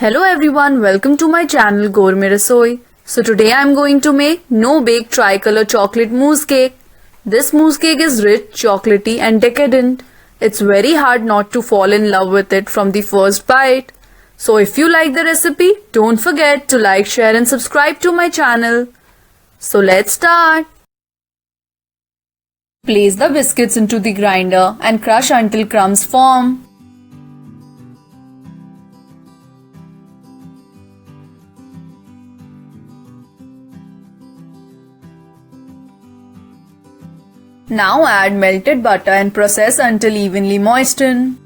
Hello everyone, welcome to my channel Gourmet Rasoi. So today I am going to make no-bake tricolor chocolate mousse cake. This mousse cake is rich, chocolatey and decadent. It's very hard not to fall in love with it from the first bite. So if you like the recipe, don't forget to like, share and subscribe to my channel. So let's start. Place the biscuits into the grinder and crush until crumbs form. Now add melted butter and process until evenly moistened.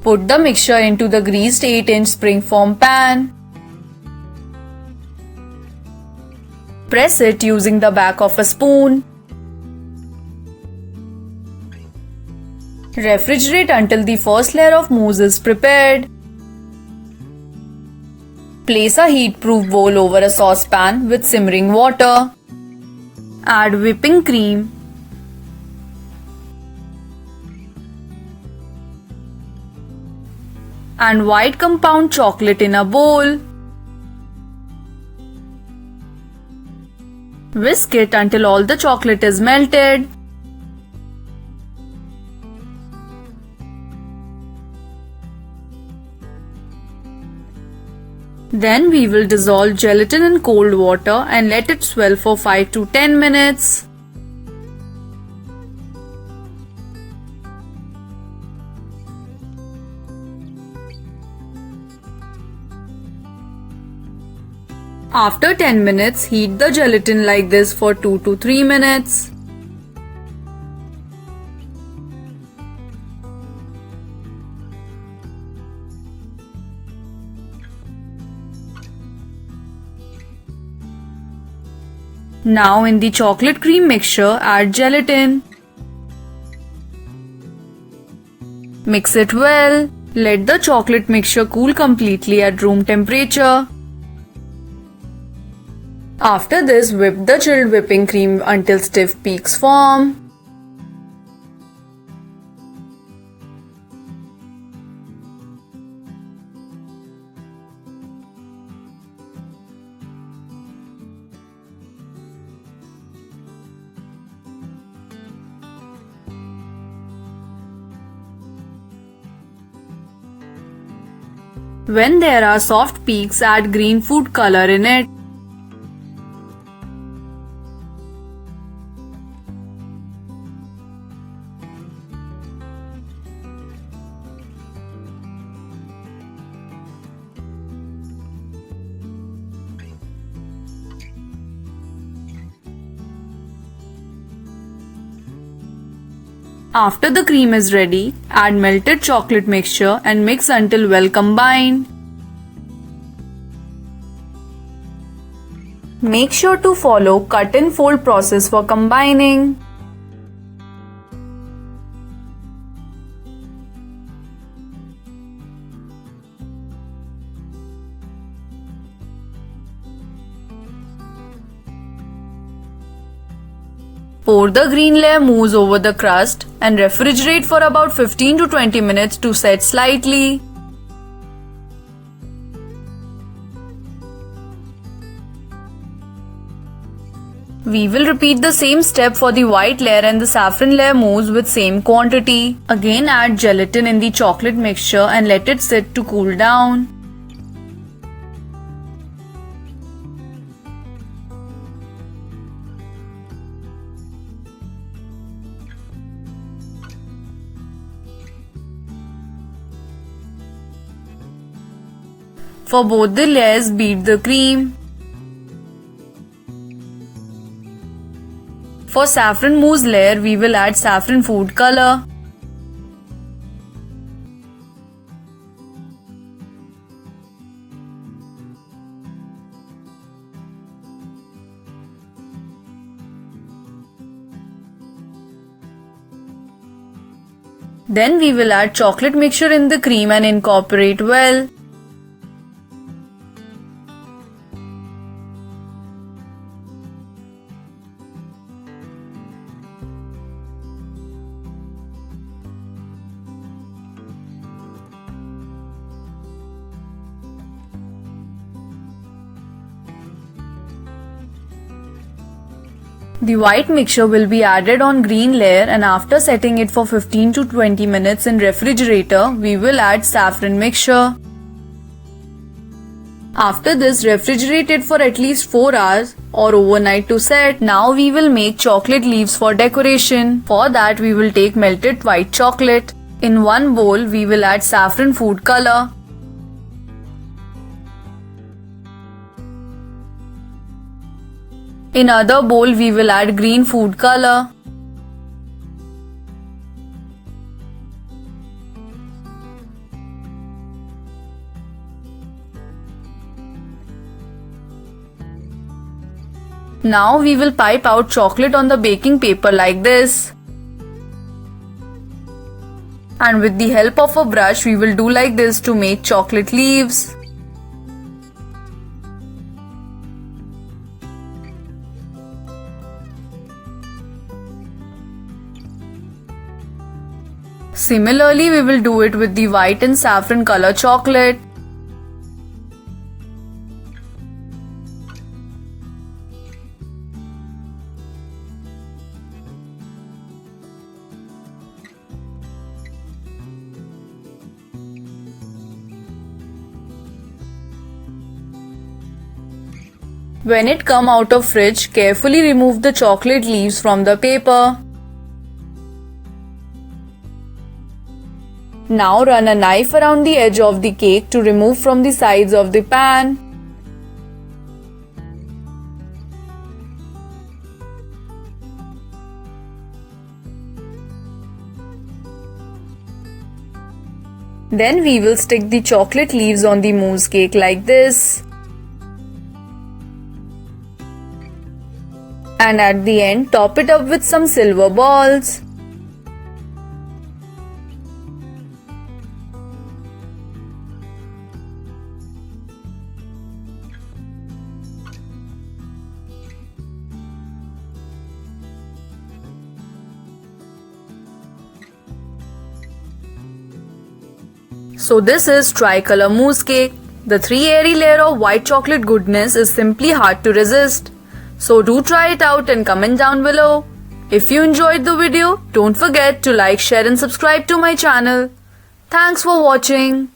Put the mixture into the greased 8-inch springform pan. Press it using the back of a spoon. Refrigerate until the first layer of mousse is prepared. Place a heat-proof bowl over a saucepan with simmering water. Add whipping cream. And white compound chocolate in a bowl. Whisk it until all the chocolate is melted. Then we will dissolve gelatin in cold water and let it swell for 5 to 10 minutes. After 10 minutes, heat the gelatin like this for 2 to 3 minutes. Now in the chocolate cream mixture, add gelatin. Mix it well. Let the chocolate mixture cool completely at room temperature. After this, whip the chilled whipping cream until stiff peaks form. When there are soft peaks, add green food color in it. After the cream is ready, add melted chocolate mixture and mix until well combined. Make sure to follow cut and fold process for combining. Pour the green layer mousse over the crust and refrigerate for about 15 to 20 minutes to set slightly. We will repeat the same step for the white layer and the saffron layer mousse with same quantity. Again add gelatin in the chocolate mixture and let it sit to cool down. For both the layers, beat the cream. For saffron mousse layer, we will add saffron food color. Then we will add chocolate mixture in the cream and incorporate well. The white mixture will be added on green layer, and after setting it for 15 to 20 minutes in refrigerator, we will add saffron mixture. After this, refrigerate it for at least 4 hours or overnight to set. Now we will make chocolate leaves for decoration. For that, we will take melted white chocolate. In one bowl, we will add saffron food color. In other bowl, we will add green food color. Now we will pipe out chocolate on the baking paper like this. And with the help of a brush, we will do like this to make chocolate leaves. Similarly, we will do it with the white and saffron color chocolate. When it come out of fridge, carefully remove the chocolate leaves from the paper. Now run a knife around the edge of the cake to remove from the sides of the pan. Then we will stick the chocolate leaves on the mousse cake like this. And at the end, top it up with some silver balls. So this is tricolor mousse cake. The 3 airy layer of white chocolate goodness is simply hard to resist. So do try it out and comment down below. If you enjoyed the video, don't forget to like, share and subscribe to my channel. Thanks for watching.